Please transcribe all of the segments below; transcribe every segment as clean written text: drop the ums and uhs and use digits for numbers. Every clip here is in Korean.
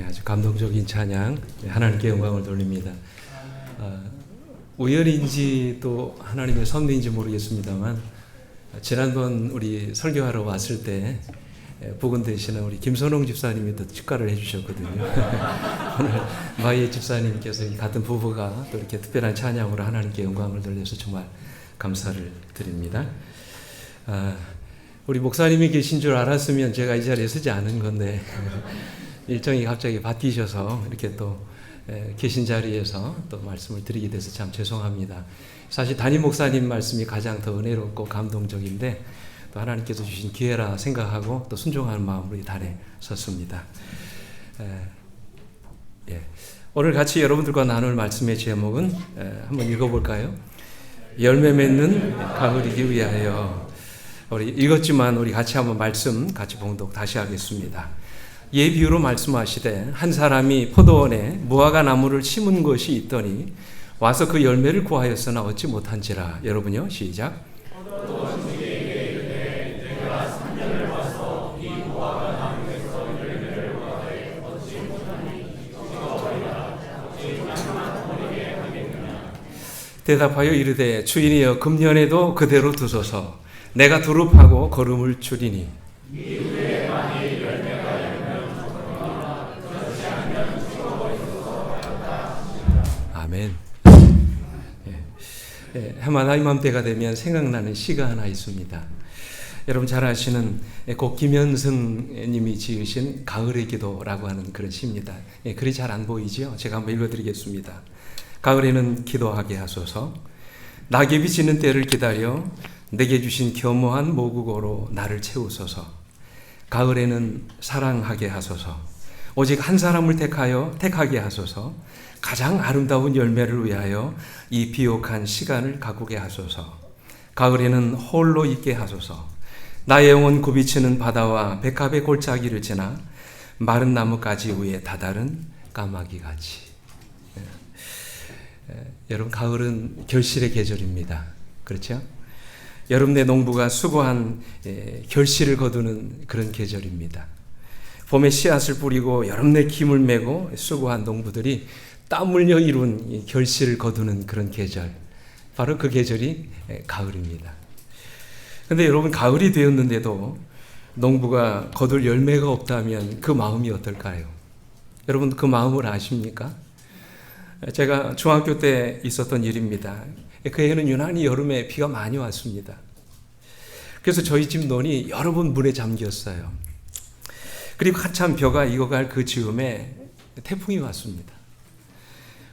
아주 감동적인 찬양, 하나님께 영광을 돌립니다. 우연인지 또 하나님의 섭리인지 모르겠습니다만 지난번 우리 설교하러 왔을 때 부근 되시는 우리 김선홍 집사님이 또 축가를 해주셨거든요. 오늘 마이의 집사님께서 같은 부부가 또 이렇게 특별한 찬양으로 하나님께 영광을 돌려서 정말 감사를 드립니다. 우리 목사님이 계신 줄 알았으면 제가 이 자리에 서지 않은 건데 일정이 갑자기 바뀌셔서 이렇게 또 계신 자리에서 또 말씀을 드리게 돼서 참 죄송합니다. 사실 담임 목사님 말씀이 가장 더 은혜롭고 감동적인데 또 하나님께서 주신 기회라 생각하고 또 순종하는 마음으로 이 단에 섰습니다. 오늘 같이 여러분들과 나눌 말씀의 제목은 한번 읽어볼까요? 열매 맺는 가을이기 위하여. 우리 읽었지만 우리 같이 한번 말씀 같이 봉독 다시 하겠습니다. 예비유로 말씀하시되 한 사람이 포도원에 무화과 나무를 심은 것이 있더니 와서 그 열매를 구하였으나 얻지 못한지라. 여러분요, 시작. 포도원 주인에게 이르되 내가 3년을 와서 이 무화과 나무에서 열매를 구하되 얻지 못하니 죽어버리라. 어찌 땅만 버리게 하겠느냐. 대답하여 이르되 주인이여 금년에도 그대로 두소서. 내가 두릅하고 거름을 줄이니 이후에 만일 열매가 열면 죽거나 그렇지 않으면 죽어버리소서 하였다. 아멘. 해마다 이맘때가 되면 생각나는 시가 하나 있습니다. 여러분 잘 아시는 고 김현승 님이 지으신 가을의 기도라고 하는 그런 시입니다. 글이 잘 안 보이죠? 제가 한번 읽어드리겠습니다. 가을에는 기도하게 하소서. 낙엽이 지는 때를 기다려 내게 주신 겸허한 모국어로 나를 채우소서. 가을에는 사랑하게 하소서. 오직 한 사람을 택하게 하소서. 가장 아름다운 열매를 위하여 이 비옥한 시간을 가꾸게 하소서. 가을에는 홀로 있게 하소서. 나의 영혼 굽이치는 바다와 백합의 골짜기를 지나 마른 나뭇가지 위에 다다른 까마귀같이. 여러분, 가을은 결실의 계절입니다. 그렇죠? 여름내 농부가 수고한 결실을 거두는 그런 계절입니다. 봄에 씨앗을 뿌리고 여름내 김을 메고 수고한 농부들이 땀 흘려 이룬 결실을 거두는 그런 계절, 바로 그 계절이 가을입니다. 그런데 여러분, 가을이 되었는데도 농부가 거둘 열매가 없다면 그 마음이 어떨까요? 여러분, 그 마음을 아십니까? 제가 중학교 때 있었던 일입니다. 그 해는 유난히 여름에 비가 많이 왔습니다. 그래서 저희 집 논이 여러 번 물에 잠겼어요. 그리고 한참 벼가 익어갈 그 즈음에 태풍이 왔습니다.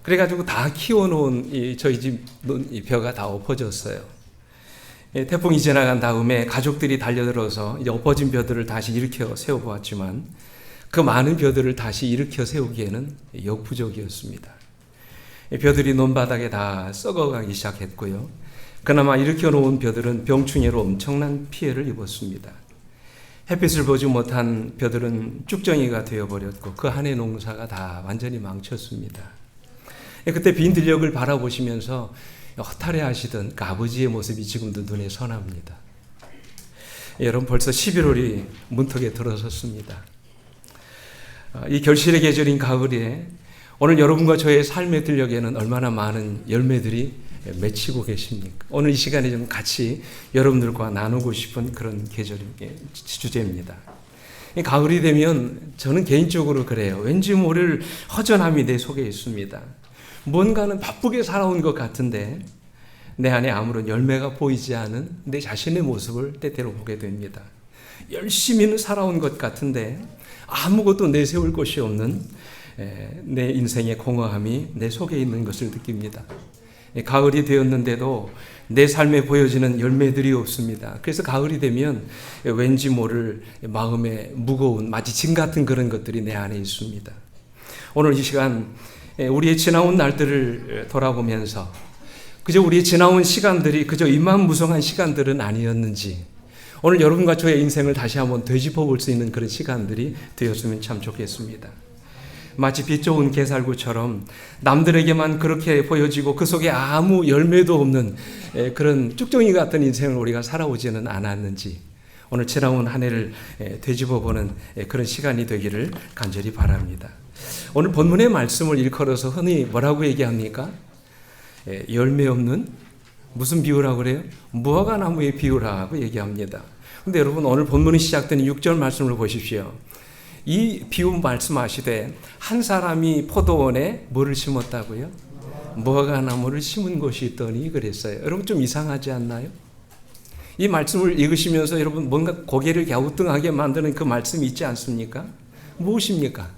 그래가지고 다 키워놓은 저희 집 논 벼가 다 엎어졌어요. 태풍이 지나간 다음에 가족들이 달려들어서 이제 엎어진 벼들을 다시 일으켜 세워보았지만 그 많은 벼들을 다시 일으켜 세우기에는 역부족이었습니다. 벼들이 논바닥에 다 썩어가기 시작했고요. 그나마 일으켜 놓은 벼들은 병충해로 엄청난 피해를 입었습니다. 햇빛을 보지 못한 벼들은 쭉정이가 되어버렸고 그 한 해 농사가 다 완전히 망쳤습니다. 그때 빈 들녘을 바라보시면서 허탈해하시던 그 아버지의 모습이 지금도 눈에 선합니다. 여러분, 벌써 11월이 문턱에 들어섰습니다. 이 결실의 계절인 가을에 오늘 여러분과 저의 삶의 들녘에는 얼마나 많은 열매들이 맺히고 계십니까? 오늘 이 시간에 좀 같이 여러분들과 나누고 싶은 그런 주제입니다. 가을이 되면 저는 개인적으로 그래요. 왠지 모를 허전함이 내 속에 있습니다. 뭔가는 바쁘게 살아온 것 같은데 내 안에 아무런 열매가 보이지 않은 내 자신의 모습을 때때로 보게 됩니다. 열심히는 살아온 것 같은데 아무것도 내세울 것이 없는 내 인생의 공허함이 내 속에 있는 것을 느낍니다. 가을이 되었는데도 내 삶에 보여지는 열매들이 없습니다. 그래서 가을이 되면 왠지 모를 마음에 무거운 마치 짐 같은 그런 것들이 내 안에 있습니다. 오늘 이 시간 우리의 지나온 날들을 돌아보면서 그저 우리의 지나온 시간들이 그저 이만무성한 시간들은 아니었는지 오늘 여러분과 저의 인생을 다시 한번 되짚어 볼 수 있는 그런 시간들이 되었으면 참 좋겠습니다. 마치 빛 좋은 게살구처럼 남들에게만 그렇게 보여지고 그 속에 아무 열매도 없는 그런 쭉정이 같은 인생을 우리가 살아오지는 않았는지 오늘 지나온 한 해를 되짚어보는 그런 시간이 되기를 간절히 바랍니다. 오늘 본문의 말씀을 일컬어서 흔히 뭐라고 얘기합니까? 열매 없는 무슨 비유라고 그래요? 무화과 나무의 비유라고 얘기합니다. 근데 여러분 오늘 본문이 시작되는 6절 말씀을 보십시오. 이 비유 말씀하시되 한 사람이 포도원에 뭐를 심었다고요? 무화과 나무를 심은 곳이 있더니 그랬어요. 여러분 좀 이상하지 않나요? 이 말씀을 읽으시면서 여러분 뭔가 고개를 갸우뚱하게 만드는 그 말씀이 있지 않습니까? 무엇입니까?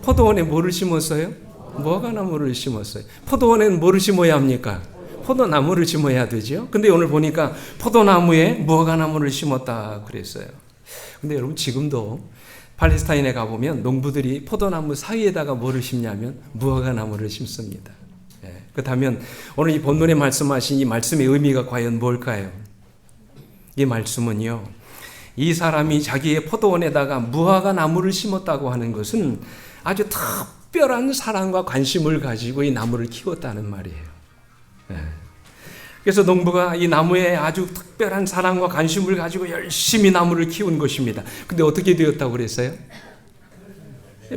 포도원에 뭐를 심었어요? 무화과 나무를 심었어요. 포도원에는 뭐를 심어야 합니까? 포도나무를 심어야 되죠. 근데 오늘 보니까 포도나무에 무화과 나무를 심었다 그랬어요. 근데 여러분 지금도 팔레스타인에 가보면 농부들이 포도나무 사이에다가 뭐를 심냐면 무화과 나무를 심습니다. 그렇다면 오늘 이 본문에 말씀하신 이 말씀의 의미가 과연 뭘까요? 이 말씀은요, 이 사람이 자기의 포도원에다가 무화과 나무를 심었다고 하는 것은 아주 특별한 사랑과 관심을 가지고 이 나무를 키웠다는 말이에요. 그래서 농부가 이 나무에 아주 특별한 사랑과 관심을 가지고 열심히 나무를 키운 것입니다. 근데 어떻게 되었다고 그랬어요?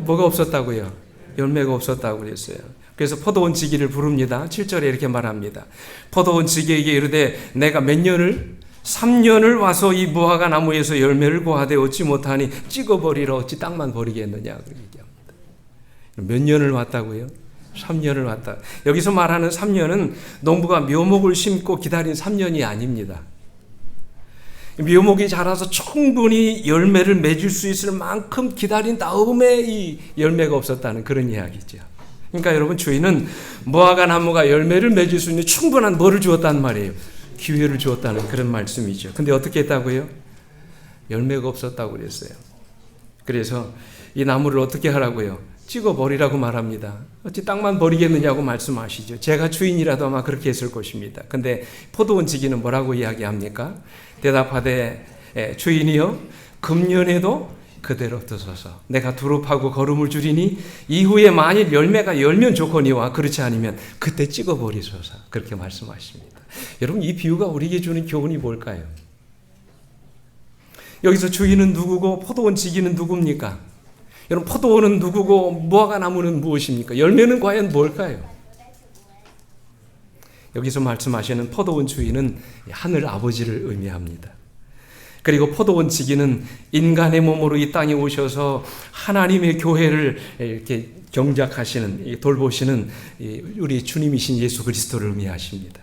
뭐가 없었다고요? 열매가 없었다고 그랬어요. 그래서 포도원 지기를 부릅니다. 7절에 이렇게 말합니다. 포도원 지기에게 이르되 내가 몇 년을? 3년을 와서 이 무화과 나무에서 열매를 구하되 얻지 못하니 찍어버리라 어찌 땅만 버리겠느냐 얘기합니다. 몇 년을 왔다고요? 3년을 왔다. 여기서 말하는 3년은 농부가 묘목을 심고 기다린 3년이 아닙니다. 묘목이 자라서 충분히 열매를 맺을 수 있을 만큼 기다린 다음에 이 열매가 없었다는 그런 이야기죠. 그러니까 여러분 주인은 무화과 나무가 열매를 맺을 수 있는 충분한 뭐를 주었단 말이에요? 기회를 주었다는 그런 말씀이죠. 근데 어떻게 했다고요? 열매가 없었다고 그랬어요. 그래서 이 나무를 어떻게 하라고요? 찍어버리라고 말합니다. 어찌 땅만 버리겠느냐고 말씀하시죠. 제가 주인이라도 아마 그렇게 했을 것입니다. 근데 포도원 지기는 뭐라고 이야기합니까? 대답하되 주인이여 금년에도 그대로 두소서. 내가 두릅하고 거름을 줄이니 이후에 만일 열매가 열면 좋거니와 그렇지 않으면 그때 찍어버리소서. 그렇게 말씀하십니다. 여러분 이 비유가 우리에게 주는 교훈이 뭘까요? 여기서 주인은 누구고 포도원 지기는 누굽니까? 여러분 포도원은 누구고 무화과 나무는 무엇입니까? 열매는 과연 뭘까요? 여기서 말씀하시는 포도원 주인은 하늘 아버지를 의미합니다. 그리고 포도원 지기는 인간의 몸으로 이 땅에 오셔서 하나님의 교회를 이렇게 경작하시는 돌보시는 우리 주님이신 예수 그리스도를 의미하십니다.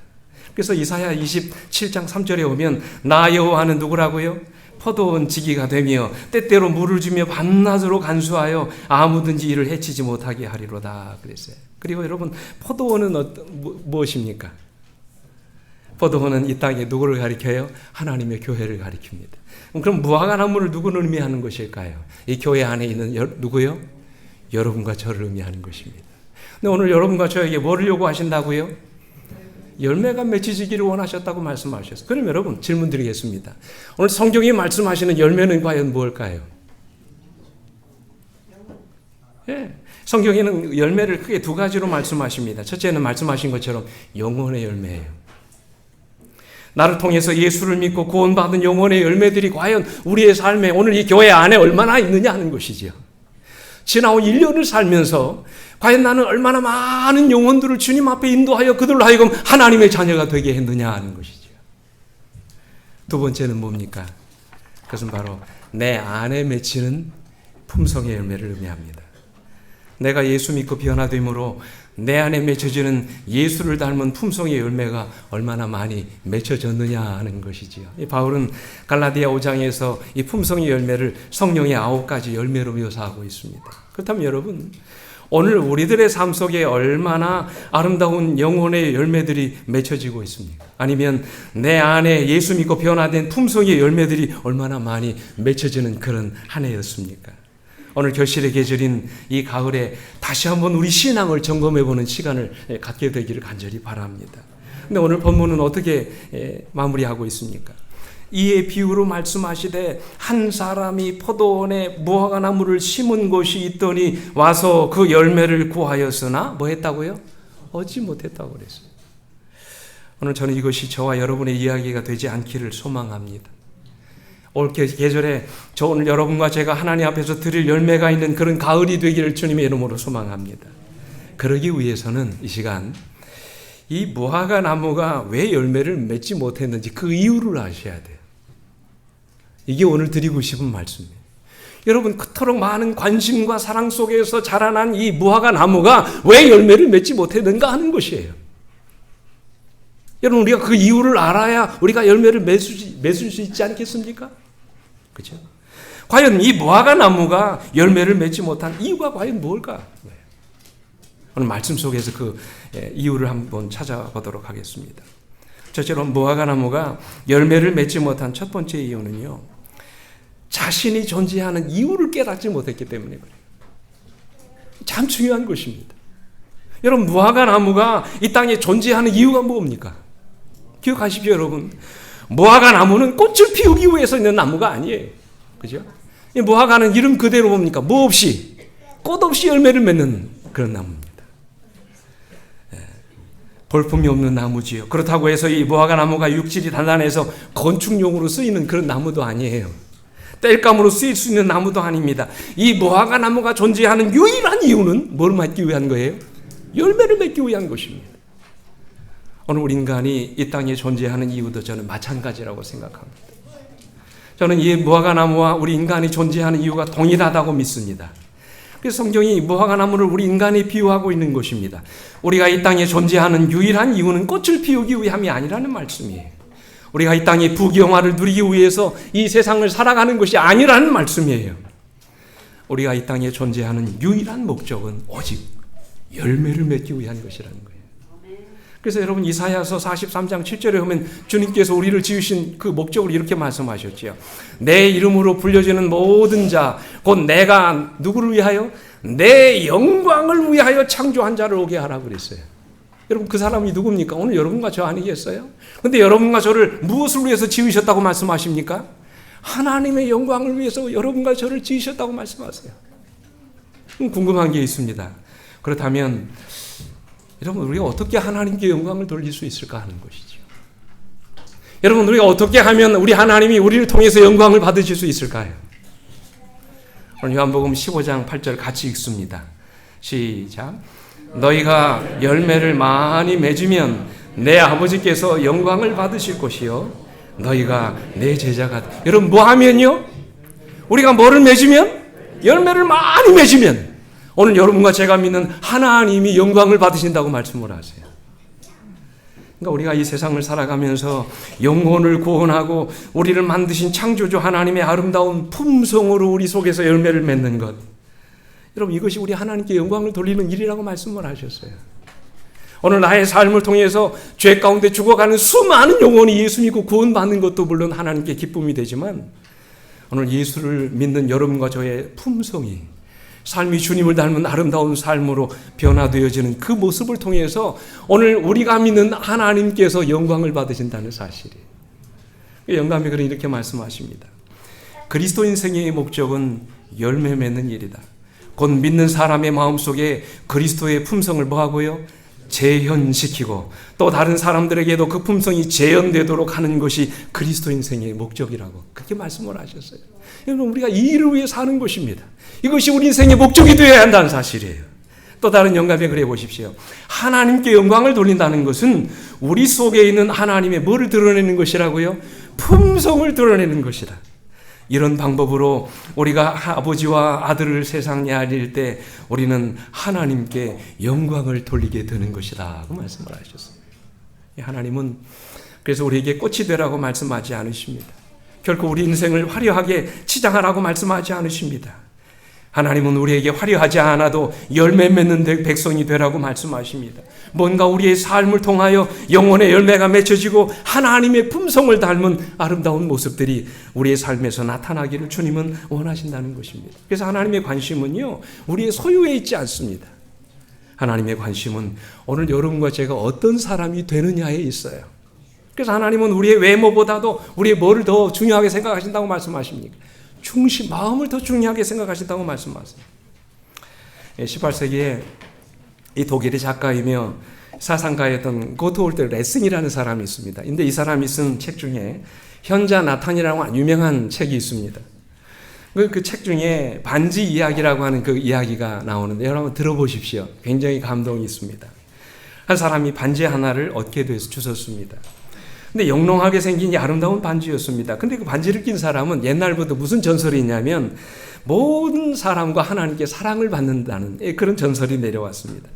그래서 이사야 27장 3절에 오면 나 여호와는 누구라고요? 포도원 지기가 되며 때때로 물을 주며 밤낮으로 간수하여 아무든지 이를 해치지 못하게 하리로다 그랬어요. 그리고 여러분 포도원은 무엇입니까? 포도원은 이 땅에 누구를 가리켜요? 하나님의 교회를 가리킵니다. 그럼 무화과 나무를 누구를 의미하는 것일까요? 이 교회 안에 있는 누구요? 여러분과 저를 의미하는 것입니다. 근데 오늘 여러분과 저에게 뭐를 요구하신다고요? 열매가 맺히기를 원하셨다고 말씀하셨어요. 그럼 여러분 질문 드리겠습니다. 오늘 성경이 말씀하시는 열매는 과연 무엇일까요? 성경에는 열매를 크게 두 가지로 말씀하십니다. 첫째는 말씀하신 것처럼 영혼의 열매예요. 나를 통해서 예수를 믿고 구원받은 영혼의 열매들이 과연 우리의 삶에 오늘 이 교회 안에 얼마나 있느냐 하는 것이죠. 지나온 1년을 살면서 과연 나는 얼마나 많은 영혼들을 주님 앞에 인도하여 그들로 하여금 하나님의 자녀가 되게 했느냐 하는 것이죠. 두 번째는 뭡니까? 그것은 바로 내 안에 맺히는 품성의 열매를 의미합니다. 내가 예수 믿고 변화됨으로 내 안에 맺혀지는 예수를 닮은 품성의 열매가 얼마나 많이 맺혀졌느냐 하는 것이지요. 바울은 갈라디아 5장에서 이 품성의 열매를 성령의 9가지 열매로 묘사하고 있습니다. 그렇다면 여러분 오늘 우리들의 삶 속에 얼마나 아름다운 영혼의 열매들이 맺혀지고 있습니까? 아니면 내 안에 예수 믿고 변화된 품성의 열매들이 얼마나 많이 맺혀지는 그런 한 해였습니까? 오늘 결실의 계절인 이 가을에 다시 한번 우리 신앙을 점검해보는 시간을 갖게 되기를 간절히 바랍니다. 근데 오늘 본문은 어떻게 마무리하고 있습니까? 이에 비유로 말씀하시되 한 사람이 포도원에 무화과 나무를 심은 곳이 있더니 와서 그 열매를 구하였으나 뭐 했다고요? 얻지 못했다고 그랬어요. 오늘 저는 이것이 저와 여러분의 이야기가 되지 않기를 소망합니다. 올 계절에 저 오늘 여러분과 제가 하나님 앞에서 드릴 열매가 있는 그런 가을이 되기를 주님의 이름으로 소망합니다. 그러기 위해서는 이 시간 이 무화과 나무가 왜 열매를 맺지 못했는지 그 이유를 아셔야 돼요. 이게 오늘 드리고 싶은 말씀이에요. 여러분, 그토록 많은 관심과 사랑 속에서 자라난 이 무화과 나무가 왜 열매를 맺지 못했는가 하는 것이에요. 여러분, 우리가 그 이유를 알아야 우리가 열매를 맺을 수 있지 않겠습니까? 그렇죠? 과연 이 무화과 나무가 열매를 맺지 못한 이유가 과연 뭘까? 오늘 말씀 속에서 그 이유를 한번 찾아보도록 하겠습니다. 첫째로 무화과 나무가 열매를 맺지 못한 첫 번째 이유는요, 자신이 존재하는 이유를 깨닫지 못했기 때문에 그래요. 참 중요한 것입니다. 여러분, 무화과 나무가 이 땅에 존재하는 이유가 뭡니까? 기억하십시오, 여러분. 무화과 나무는 꽃을 피우기 위해서 있는 나무가 아니에요. 그죠? 이 무화과는 이름 그대로 뭡니까? 뭐 없이, 꽃 없이 열매를 맺는 그런 나무입니다. 볼품이 없는 나무지요. 그렇다고 해서 이 무화과 나무가 육질이 단단해서 건축용으로 쓰이는 그런 나무도 아니에요. 땔감으로 쓰일 수 있는 나무도 아닙니다. 이 무화과 나무가 존재하는 유일한 이유는 뭘 맺기 위한 거예요? 열매를 맺기 위한 것입니다. 오늘 우리 인간이 이 땅에 존재하는 이유도 저는 마찬가지라고 생각합니다. 저는 이 무화과 나무와 우리 인간이 존재하는 이유가 동일하다고 믿습니다. 그래서 성경이 무화과 나무를 우리 인간에 비유하고 있는 것입니다. 우리가 이 땅에 존재하는 유일한 이유는 꽃을 피우기 위함이 아니라는 말씀이에요. 우리가 이 땅의 부귀영화를 누리기 위해서 이 세상을 살아가는 것이 아니라는 말씀이에요. 우리가 이 땅에 존재하는 유일한 목적은 오직 열매를 맺기 위한 것이라는 거예요. 그래서 여러분, 이사야서 43장 7절에 보면 주님께서 우리를 지으신 그 목적을 이렇게 말씀하셨지요. 내 이름으로 불려지는 모든 자, 곧 내가 누구를 위하여? 내 영광을 위하여 창조한 자를 오게 하라고 그랬어요. 여러분, 그 사람이 누굽니까? 오늘 여러분과 저 아니겠어요? 근데 여러분과 저를 무엇을 위해서 지으셨다고 말씀하십니까? 하나님의 영광을 위해서 여러분과 저를 지으셨다고 말씀하세요. 궁금한 게 있습니다. 그렇다면 여러분, 우리가 어떻게 하나님께 영광을 돌릴 수 있을까 하는 것이죠. 여러분, 우리가 어떻게 하면 우리 하나님이 우리를 통해서 영광을 받으실 수 있을까요? 오늘 요한복음 15장 8절 같이 읽습니다. 시작. 너희가 열매를 많이 맺으면 내 아버지께서 영광을 받으실 것이요 너희가 내 제자가. 여러분, 뭐 하면요? 우리가 뭐를 맺으면? 열매를 많이 맺으면 오늘 여러분과 제가 믿는 하나님이 영광을 받으신다고 말씀을 하세요. 그러니까 우리가 이 세상을 살아가면서 영혼을 구원하고 우리를 만드신 창조주 하나님의 아름다운 품성으로 우리 속에서 열매를 맺는 것, 여러분, 이것이 우리 하나님께 영광을 돌리는 일이라고 말씀을 하셨어요. 오늘 나의 삶을 통해서 죄 가운데 죽어가는 수많은 영혼이 예수 믿고 구원받는 것도 물론 하나님께 기쁨이 되지만, 오늘 예수를 믿는 여러분과 저의 품성이, 삶이 주님을 닮은 아름다운 삶으로 변화되어지는 그 모습을 통해서 오늘 우리가 믿는 하나님께서 영광을 받으신다는 사실이에요. 영감이 그런 이렇게 말씀하십니다. 그리스도 인생의 목적은 열매 맺는 일이다. 곧 믿는 사람의 마음속에 그리스도의 품성을 뭐하고요? 재현시키고 또 다른 사람들에게도 그 품성이 재현되도록 하는 것이 그리스도 인생의 목적이라고 그렇게 말씀을 하셨어요. 여러분, 우리가 이 일을 위해 사는 것입니다. 이것이 우리 인생의 목적이 되어야 한다는 사실이에요. 또 다른 영감에 그래 보십시오. 하나님께 영광을 돌린다는 것은 우리 속에 있는 하나님의 뭐를 드러내는 것이라고요? 품성을 드러내는 것이다. 이런 방법으로 우리가 아버지와 아들을 세상에 알릴 때 우리는 하나님께 영광을 돌리게 되는 것이다 그 말씀을 하셨어요. 하나님은 그래서 우리에게 꽃이 되라고 말씀하지 않으십니다. 결코 우리 인생을 화려하게 치장하라고 말씀하지 않으십니다. 하나님은 우리에게 화려하지 않아도 열매 맺는 백성이 되라고 말씀하십니다. 뭔가 우리의 삶을 통하여 영혼의 열매가 맺혀지고 하나님의 품성을 닮은 아름다운 모습들이 우리의 삶에서 나타나기를 주님은 원하신다는 것입니다. 그래서 하나님의 관심은요, 우리의 소유에 있지 않습니다. 하나님의 관심은 오늘 여러분과 제가 어떤 사람이 되느냐에 있어요. 그래서 하나님은 우리의 외모보다도 우리의 뭐를 더 중요하게 생각하신다고 말씀하십니까? 마음을 더 중요하게 생각하신다고 말씀하세요. 18세기에 이 독일의 작가이며 사상가였던 고트홀트 레슨이라는 사람이 있습니다. 근데 이 사람이 쓴 책 중에 현자 나탄이라고 유명한 책이 있습니다. 그 책 중에 반지 이야기라고 하는 그 이야기가 나오는데 여러분 들어보십시오. 굉장히 감동이 있습니다. 한 사람이 반지 하나를 얻게 돼서 주셨습니다. 근데 영롱하게 생긴 이 아름다운 반지였습니다. 근데 그 반지를 낀 사람은 옛날부터 무슨 전설이 있냐면 모든 사람과 하나님께 사랑을 받는다는 그런 전설이 내려왔습니다.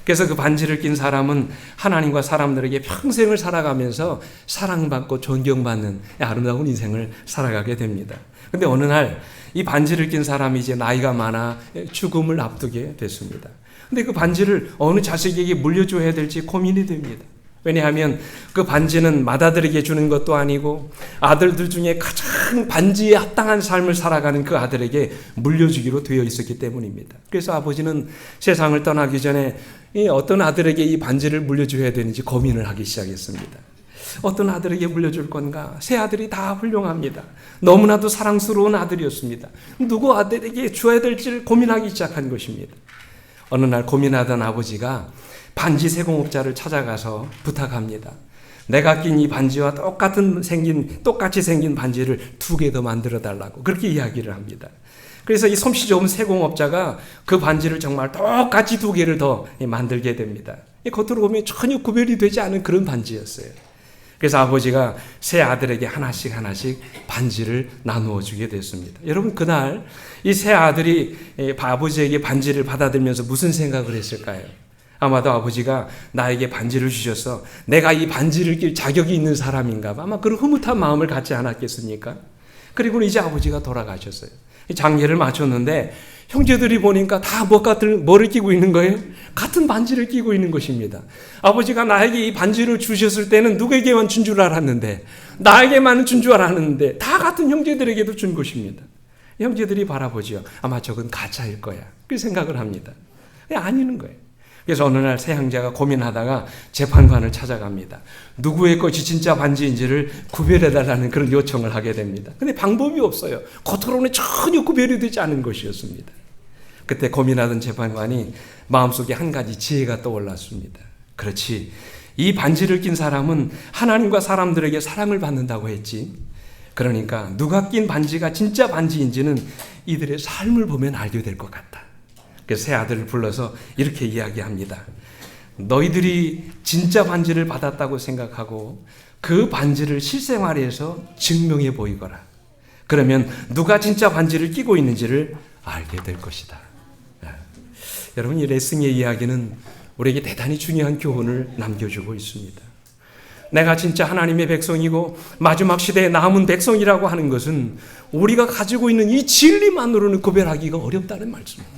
그래서 그 반지를 낀 사람은 하나님과 사람들에게 평생을 살아가면서 사랑받고 존경받는 아름다운 인생을 살아가게 됩니다. 근데 어느 날 이 반지를 낀 사람이 이제 나이가 많아 죽음을 앞두게 됐습니다. 근데 그 반지를 어느 자식에게 물려줘야 될지 고민이 됩니다. 왜냐하면 그 반지는 맏아들에게 주는 것도 아니고 아들들 중에 가장 반지에 합당한 삶을 살아가는 그 아들에게 물려주기로 되어 있었기 때문입니다. 그래서 아버지는 세상을 떠나기 전에 어떤 아들에게 이 반지를 물려줘야 되는지 고민을 하기 시작했습니다. 어떤 아들에게 물려줄 건가? 세 아들이 다 훌륭합니다. 너무나도 사랑스러운 아들이었습니다. 누구 아들에게 줘야 될지를 고민하기 시작한 것입니다. 어느 날 고민하던 아버지가 반지 세공업자를 찾아가서 부탁합니다. 내가 낀 이 반지와 똑같이 생긴 반지를 2개 더 만들어 달라고 그렇게 이야기를 합니다. 그래서 이 솜씨 좋은 세공업자가 그 반지를 정말 똑같이 2개를 더 만들게 됩니다. 겉으로 보면 전혀 구별이 되지 않은 그런 반지였어요. 그래서 아버지가 세 아들에게 하나씩 반지를 나누어 주게 됐습니다. 여러분 그날 이 세 아들이 아버지에게 반지를 받아들면서 무슨 생각을 했을까요? 아마도 아버지가 나에게 반지를 주셔서 내가 이 반지를 낄 자격이 있는 사람인가 봐. 아마 그런 흐뭇한 마음을 갖지 않았겠습니까? 그리고는 이제 아버지가 돌아가셨어요. 장례를 마쳤는데 형제들이 보니까 다 뭐를 끼고 있는 거예요? 같은 반지를 끼고 있는 것입니다. 아버지가 나에게 이 반지를 주셨을 때는 누구에게만 준 줄 알았는데 나에게만 준 줄 알았는데 다 같은 형제들에게도 준 것입니다. 형제들이 바라보죠. 아마 저건 가짜일 거야. 그 생각을 합니다. 아니는 거예요. 그래서 어느 날 세 형제가 고민하다가 재판관을 찾아갑니다. 누구의 것이 진짜 반지인지를 구별해달라는 그런 요청을 하게 됩니다. 근데 방법이 없어요. 겉으로는 전혀 구별이 되지 않은 것이었습니다. 그때 고민하던 재판관이 마음속에 한 가지 지혜가 떠올랐습니다. 그렇지. 이 반지를 낀 사람은 하나님과 사람들에게 사랑을 받는다고 했지. 그러니까 누가 낀 반지가 진짜 반지인지는 이들의 삶을 보면 알게 될 것 같다. 그래서 세 아들을 불러서 이렇게 이야기합니다. 너희들이 진짜 반지를 받았다고 생각하고 그 반지를 실생활에서 증명해 보이거라. 그러면 누가 진짜 반지를 끼고 있는지를 알게 될 것이다. 여러분 이 레슨의 이야기는 우리에게 대단히 중요한 교훈을 남겨주고 있습니다. 내가 진짜 하나님의 백성이고 마지막 시대에 남은 백성이라고 하는 것은 우리가 가지고 있는 이 진리만으로는 구별하기가 어렵다는 말씀입니다.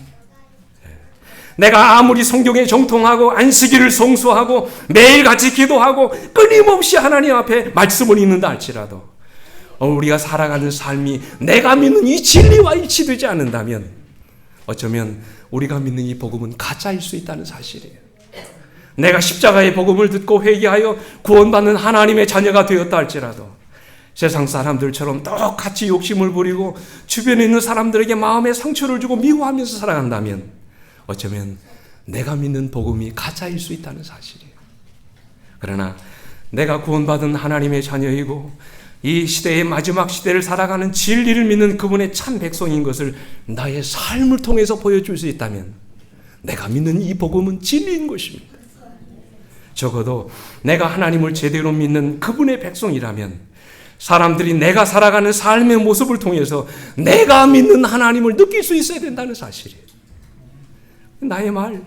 내가 아무리 성경에 정통하고 안식일을 성수하고 매일같이 기도하고 끊임없이 하나님 앞에 말씀을 읽는다 할지라도 우리가 살아가는 삶이 내가 믿는 이 진리와 일치되지 않는다면 어쩌면 우리가 믿는 이 복음은 가짜일 수 있다는 사실이에요. 내가 십자가의 복음을 듣고 회개하여 구원받는 하나님의 자녀가 되었다 할지라도 세상 사람들처럼 똑같이 욕심을 부리고 주변에 있는 사람들에게 마음에 상처를 주고 미워하면서 살아간다면 어쩌면 내가 믿는 복음이 가짜일 수 있다는 사실이에요. 그러나 내가 구원받은 하나님의 자녀이고 이 시대의 마지막 시대를 살아가는 진리를 믿는 그분의 참 백성인 것을 나의 삶을 통해서 보여줄 수 있다면 내가 믿는 이 복음은 진리인 것입니다. 적어도 내가 하나님을 제대로 믿는 그분의 백성이라면 사람들이 내가 살아가는 삶의 모습을 통해서 내가 믿는 하나님을 느낄 수 있어야 된다는 사실이에요. 나의 말,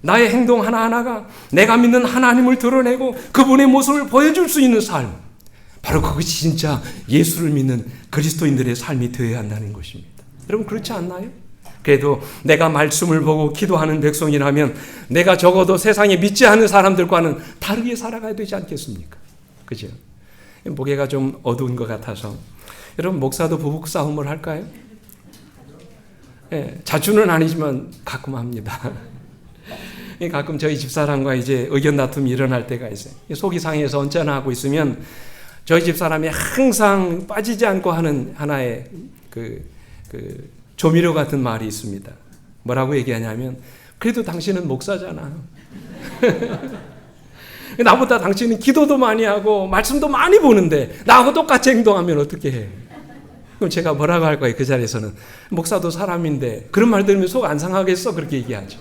나의 행동 하나하나가 내가 믿는 하나님을 드러내고 그분의 모습을 보여줄 수 있는 삶, 바로 그것이 진짜 예수를 믿는 그리스도인들의 삶이 되어야 한다는 것입니다. 여러분 그렇지 않나요? 그래도 내가 말씀을 보고 기도하는 백성이라면 내가 적어도 세상에 믿지 않는 사람들과는 다르게 살아가야 되지 않겠습니까? 그죠? 목에가 좀 어두운 것 같아서 여러분 목사도 부부싸움을 할까요? 네, 자주는 아니지만 가끔 합니다. 가끔 저희 집사람과 이제 의견 다툼이 일어날 때가 있어요. 속이 상해서 언짢아 하고 있으면 저희 집사람이 항상 빠지지 않고 하는 하나의 그 조미료 같은 말이 있습니다. 뭐라고 얘기하냐면 그래도 당신은 목사잖아. 나보다 당신은 기도도 많이 하고 말씀도 많이 보는데 나하고 똑같이 행동하면 어떻게 해? 그럼 제가 뭐라고 할 거예요? 그 자리에서는 목사도 사람인데 그런 말 들으면 속 안 상하겠어? 그렇게 얘기하죠.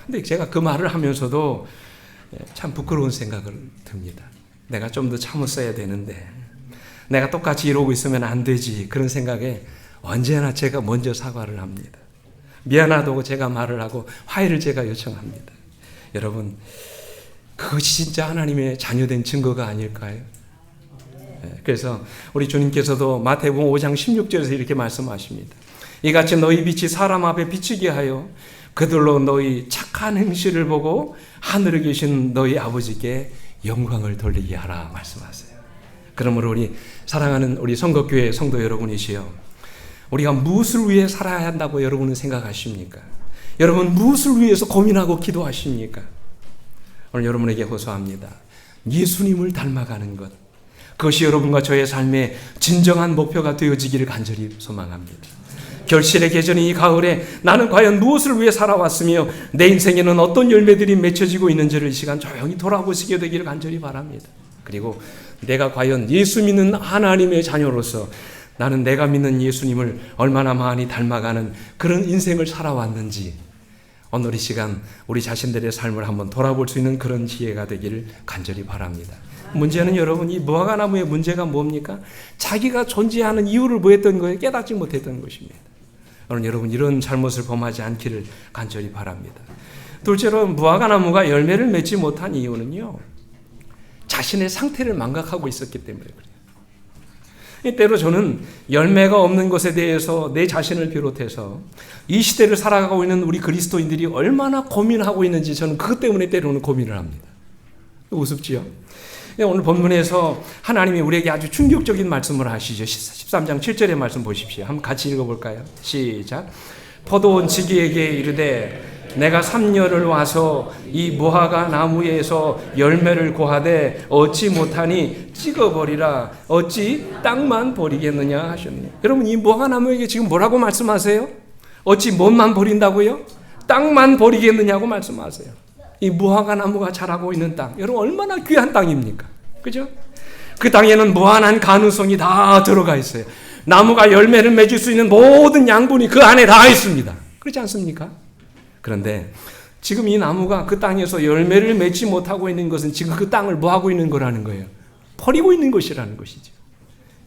근데 제가 그 말을 하면서도 참 부끄러운 생각을 듭니다. 내가 좀 더 참았어야 되는데 내가 똑같이 이러고 있으면 안 되지. 그런 생각에 언제나 제가 먼저 사과를 합니다. 미안하다고 제가 말을 하고 화해를 제가 요청합니다. 여러분, 그것이 진짜 하나님의 자녀된 증거가 아닐까요? 그래서 우리 주님께서도 마태복음 5장 16절에서 이렇게 말씀하십니다. 이같이 너희 빛이 사람 앞에 비치게 하여 그들로 너희 착한 행실을 보고 하늘에 계신 너희 아버지께 영광을 돌리게 하라 말씀하세요. 그러므로 우리 사랑하는 우리 성덕교회 성도 여러분이시여, 우리가 무엇을 위해 살아야 한다고 여러분은 생각하십니까? 여러분 무엇을 위해서 고민하고 기도하십니까? 오늘 여러분에게 호소합니다. 예수님을 닮아가는 것, 그것이 여러분과 저의 삶의 진정한 목표가 되어지기를 간절히 소망합니다. 결실의 계절인 이 가을에 나는 과연 무엇을 위해 살아왔으며 내 인생에는 어떤 열매들이 맺혀지고 있는지를 이 시간 조용히 돌아보시게 되기를 간절히 바랍니다. 그리고 내가 과연 예수 믿는 하나님의 자녀로서 나는 내가 믿는 예수님을 얼마나 많이 닮아가는 그런 인생을 살아왔는지 오늘 이 시간 우리 자신들의 삶을 한번 돌아볼 수 있는 그런 기회가 되기를 간절히 바랍니다. 문제는 여러분, 이 무화과나무의 문제가 뭡니까? 자기가 존재하는 이유를 뭐했던 거예요? 깨닫지 못했던 것입니다. 오늘 여러분 이런 잘못을 범하지 않기를 간절히 바랍니다. 둘째로 무화과나무가 열매를 맺지 못한 이유는요, 자신의 상태를 망각하고 있었기 때문에 그래요. 때로 저는 열매가 없는 것에 대해서 내 자신을 비롯해서 이 시대를 살아가고 있는 우리 그리스도인들이 얼마나 고민하고 있는지 저는 그것 때문에 때로는 고민을 합니다. 우습지요? 오늘 본문에서 하나님이 우리에게 아주 충격적인 말씀을 하시죠. 13장 7절의 말씀 보십시오. 한번 같이 읽어볼까요? 시작. 포도원 지기에게 이르되 내가 3년을 와서 이 무화과 나무에서 열매를 고하되 얻지 못하니 찍어버리라. 어찌 땅만 버리겠느냐 하셨네요. 여러분, 이 무화과 나무에게 지금 뭐라고 말씀하세요? 어찌 뭔만 버린다고요? 땅만 버리겠느냐고 말씀하세요. 이 무화과 나무가 자라고 있는 땅, 여러분 얼마나 귀한 땅입니까? 그죠? 그 땅에는 무한한 가능성이 다 들어가 있어요. 나무가 열매를 맺을 수 있는 모든 양분이 그 안에 다 있습니다. 그렇지 않습니까? 그런데 지금 이 나무가 그 땅에서 열매를 맺지 못하고 있는 것은 지금 그 땅을 뭐 하고 있는 거라는 거예요? 버리고 있는 것이라는 것이죠.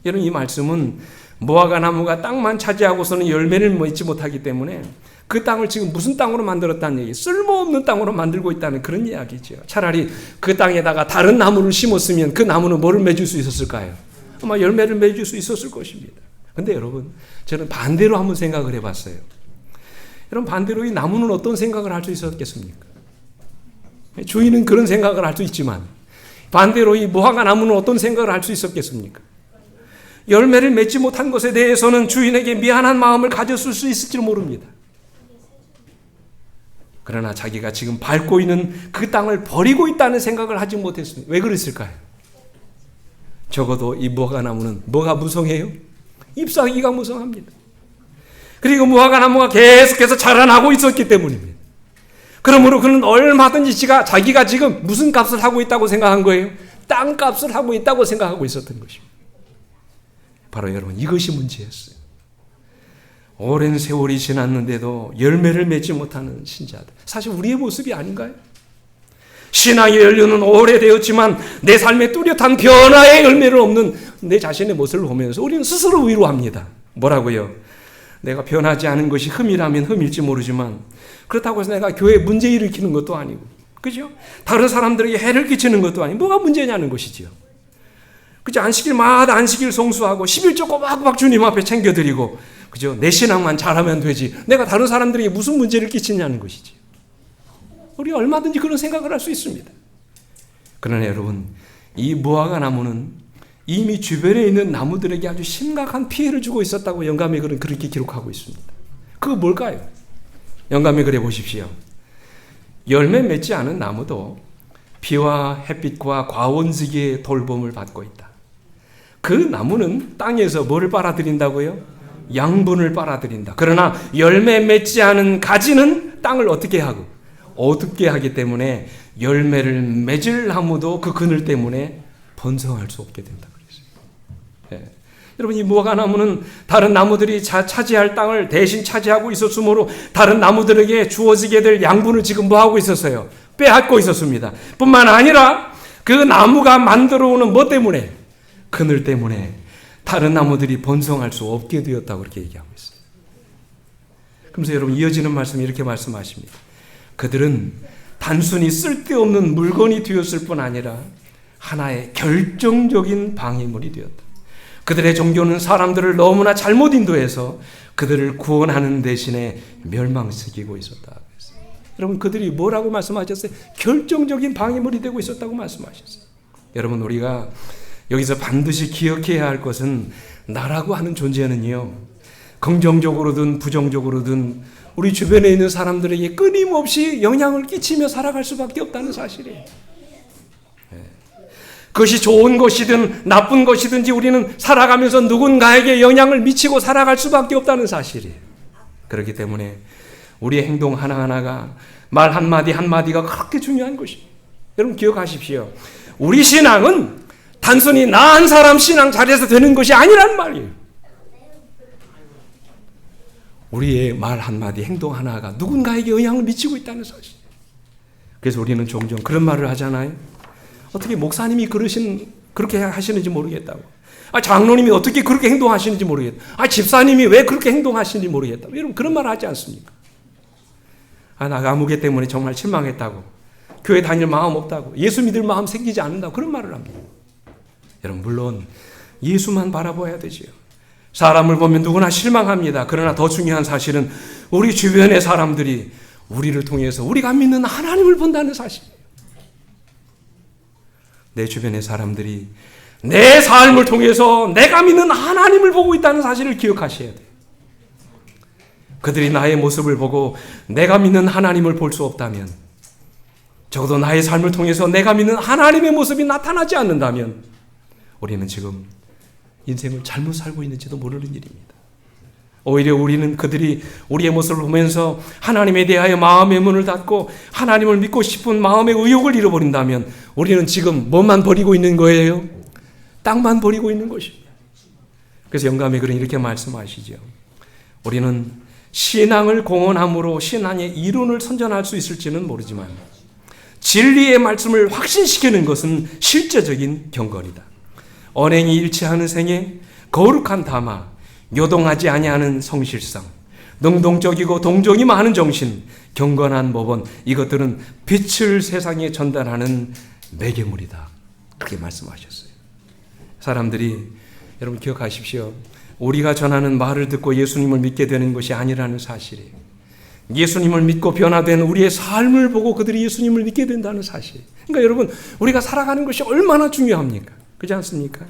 여러분, 이 말씀은 무화과 나무가 땅만 차지하고서는 열매를 맺지 못하기 때문에 그 땅을 지금 무슨 땅으로 만들었다는 얘기, 쓸모없는 땅으로 만들고 있다는 그런 이야기죠. 차라리 그 땅에다가 다른 나무를 심었으면 그 나무는 뭐를 맺을 수 있었을까요? 아마 열매를 맺을 수 있었을 것입니다. 근데 여러분, 저는 반대로 한번 생각을 해봤어요. 여러분, 반대로 이 나무는 어떤 생각을 할 수 있었겠습니까? 주인은 그런 생각을 할 수 있지만 반대로 이 무화과 나무는 어떤 생각을 할 수 있었겠습니까? 열매를 맺지 못한 것에 대해서는 주인에게 미안한 마음을 가졌을 수 있을지 모릅니다. 그러나 자기가 지금 밟고 있는 그 땅을 버리고 있다는 생각을 하지 못했습니다. 왜 그랬을까요? 적어도 이 무화과 나무는 뭐가 무성해요? 잎사귀가 무성합니다. 그리고 무화과 나무가 계속해서 자라나고 있었기 때문입니다. 그러므로 그는 얼마든지 자기가 지금 무슨 값을 하고 있다고 생각한 거예요? 땅값을 하고 있다고 생각하고 있었던 것입니다. 바로 여러분, 이것이 문제였어요. 오랜 세월이 지났는데도 열매를 맺지 못하는 신자들. 사실 우리의 모습이 아닌가요? 신앙의 연료는 오래되었지만 내 삶에 뚜렷한 변화의 열매를 없는 내 자신의 모습을 보면서 우리는 스스로 위로합니다. 뭐라고요? 내가 변하지 않은 것이 흠이라면 흠일지 모르지만 그렇다고 해서 내가 교회에 문제 일으키는 것도 아니고, 그죠? 다른 사람들에게 해를 끼치는 것도 아니고 뭐가 문제냐는 것이지요. 그죠? 안식일마다 안식일 성수하고 11조 꼬박꼬박 주님 앞에 챙겨드리고, 그죠? 내 신앙만 잘하면 되지 내가 다른 사람들에게 무슨 문제를 끼치냐는 것이지. 우리 얼마든지 그런 생각을 할 수 있습니다. 그러나 여러분, 이 무화과 나무는 이미 주변에 있는 나무들에게 아주 심각한 피해를 주고 있었다고 영감의 글은 그렇게 기록하고 있습니다. 그거 뭘까요? 영감의 글에 보십시오. 열매 맺지 않은 나무도 비와 햇빛과 과원지기의 돌봄을 받고 있다. 그 나무는 땅에서 뭐를 빨아들인다고요? 양분을 빨아들인다. 그러나 열매 맺지 않은 가지는 땅을 어떻게 하고? 어둡게 하기 때문에 열매를 맺을 나무도 그 그늘 때문에 번성할 수 없게 된다 그랬어요. 예. 여러분, 이 무화과나무는 다른 나무들이 차지할 땅을 대신 차지하고 있었으므로 다른 나무들에게 주어지게 될 양분을 지금 뭐하고 있었어요? 빼앗고 있었습니다. 뿐만 아니라 그 나무가 만들어 오는 뭐 때문에? 그늘 때문에 다른 나무들이 번성할 수 없게 되었다고 그렇게 얘기하고 있어요. 그러면서 여러분, 이어지는 말씀이 이렇게 말씀하십니다. 그들은 단순히 쓸데없는 물건이 되었을 뿐 아니라 하나의 결정적인 방해물이 되었다. 그들의 종교는 사람들을 너무나 잘못 인도해서 그들을 구원하는 대신에 멸망시키고 있었다. 여러분, 그들이 뭐라고 말씀하셨어요? 결정적인 방해물이 되고 있었다고 말씀하셨어요. 여러분, 우리가 여기서 반드시 기억해야 할 것은 나라고 하는 존재는요, 긍정적으로든 부정적으로든 우리 주변에 있는 사람들에게 끊임없이 영향을 끼치며 살아갈 수밖에 없다는 사실이에요. 그것이 좋은 것이든 나쁜 것이든지 우리는 살아가면서 누군가에게 영향을 미치고 살아갈 수밖에 없다는 사실이에요. 그렇기 때문에 우리의 행동 하나하나가, 말 한마디 한마디가 그렇게 중요한 것입니다. 여러분, 기억하십시오. 우리 신앙은 단순히 나 한 사람 신앙 잘해서 되는 것이 아니란 말이에요. 우리의 말 한마디, 행동 하나가 누군가에게 영향을 미치고 있다는 사실. 그래서 우리는 종종 그런 말을 하잖아요. 어떻게 목사님이 그렇게 하시는지 모르겠다고. 장로님이 어떻게 그렇게 행동하시는지 모르겠다. 집사님이 왜 그렇게 행동하시는지 모르겠다. 여러분, 그런 말 하지 않습니까? 나 아무개 때문에 정말 실망했다고. 교회 다닐 마음 없다고. 예수 믿을 마음 생기지 않는다고. 그런 말을 합니다. 여러분, 물론 예수만 바라봐야 되지요. 사람을 보면 누구나 실망합니다. 그러나 더 중요한 사실은 우리 주변의 사람들이 우리를 통해서 우리가 믿는 하나님을 본다는 사실이에요. 내 주변의 사람들이 내 삶을 통해서 내가 믿는 하나님을 보고 있다는 사실을 기억하셔야 돼요. 그들이 나의 모습을 보고 내가 믿는 하나님을 볼 수 없다면, 적어도 나의 삶을 통해서 내가 믿는 하나님의 모습이 나타나지 않는다면 우리는 지금 인생을 잘못 살고 있는지도 모르는 일입니다. 오히려 우리는 그들이 우리의 모습을 보면서 하나님에 대하여 마음의 문을 닫고 하나님을 믿고 싶은 마음의 의욕을 잃어버린다면 우리는 지금 뭐만 버리고 있는 거예요? 땅만 버리고 있는 것입니다. 그래서 영감의 글은 이렇게 말씀하시죠. 우리는 신앙을 공언함으로 신앙의 이론을 선전할 수 있을지는 모르지만 진리의 말씀을 확신시키는 것은 실제적인 경건이다. 언행이 일치하는 생애, 거룩한 담화, 요동하지 아니하는 성실성, 능동적이고 동정이 많은 정신, 경건한 모범, 이것들은 빛을 세상에 전달하는 매개물이다. 그렇게 말씀하셨어요. 사람들이, 여러분 기억하십시오. 우리가 전하는 말을 듣고 예수님을 믿게 되는 것이 아니라는 사실이에요. 예수님을 믿고 변화된 우리의 삶을 보고 그들이 예수님을 믿게 된다는 사실. 그러니까 여러분, 우리가 살아가는 것이 얼마나 중요합니까? 그렇지 않습니까?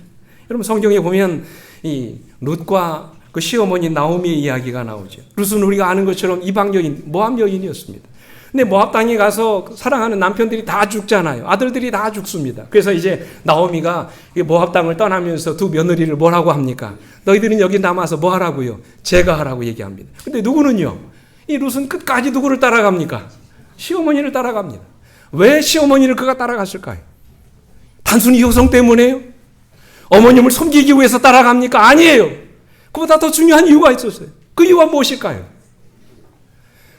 여러분, 성경에 보면 이 룻과 그 시어머니 나오미의 이야기가 나오죠. 룻은 우리가 아는 것처럼 이방 여인, 모압 여인이었습니다. 근데 모압 땅에 가서 사랑하는 남편들이 다 죽잖아요. 아들들이 다 죽습니다. 그래서 이제 나오미가 모압 땅을 떠나면서 두 며느리를 뭐라고 합니까? 너희들은 여기 남아서 뭐 하라고요? 제가 하라고 얘기합니다. 근데 누구는요? 이 룻은 끝까지 누구를 따라갑니까? 시어머니를 따라갑니다. 왜 시어머니를 그가 따라갔을까요? 단순히 여성 때문에요? 어머님을 섬기기 위해서 따라갑니까? 아니에요. 그보다 더 중요한 이유가 있었어요. 그 이유가 무엇일까요?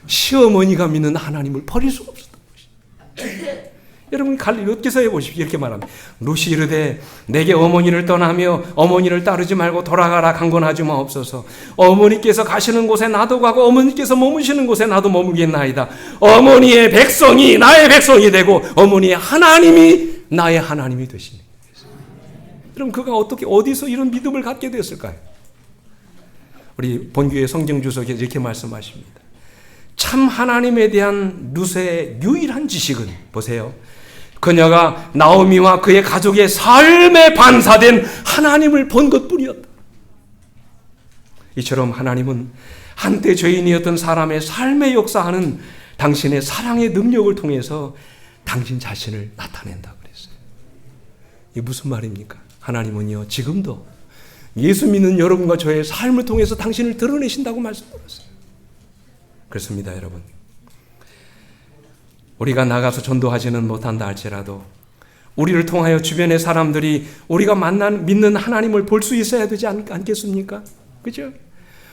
시어머니가 믿는 하나님을 버릴 수가 없었던 것이죠. 여러분, 룻기서에 보십시오. 이렇게 말합니다. 룻이 이르되 내게 어머니를 떠나며 어머니를 따르지 말고 돌아가라. 강권하지 마옵소서. 어머니께서 가시는 곳에 나도 가고 어머니께서 머무시는 곳에 나도 머물겠나이다. 어머니의 백성이 나의 백성이 되고 어머니의 하나님이 나의 하나님이 되시니. 그럼 그가 어디서 이런 믿음을 갖게 됐을까요? 우리 본교의 성경 주석에 이렇게 말씀하십니다. 참 하나님에 대한 룻의 유일한 지식은 보세요. 그녀가 나오미와 그의 가족의 삶에 반사된 하나님을 본 것뿐이었다. 이처럼 하나님은 한때 죄인이었던 사람의 삶에 역사하는 당신의 사랑의 능력을 통해서 당신 자신을 나타낸다 그랬어요. 이게 무슨 말입니까? 하나님은요, 지금도 예수 믿는 여러분과 저의 삶을 통해서 당신을 드러내신다고 말씀드렸어요. 그렇습니다, 여러분. 우리가 나가서 전도하지는 못한다 할지라도 우리를 통하여 주변의 사람들이 우리가 믿는 하나님을 볼 수 있어야 되지 않겠습니까? 그죠?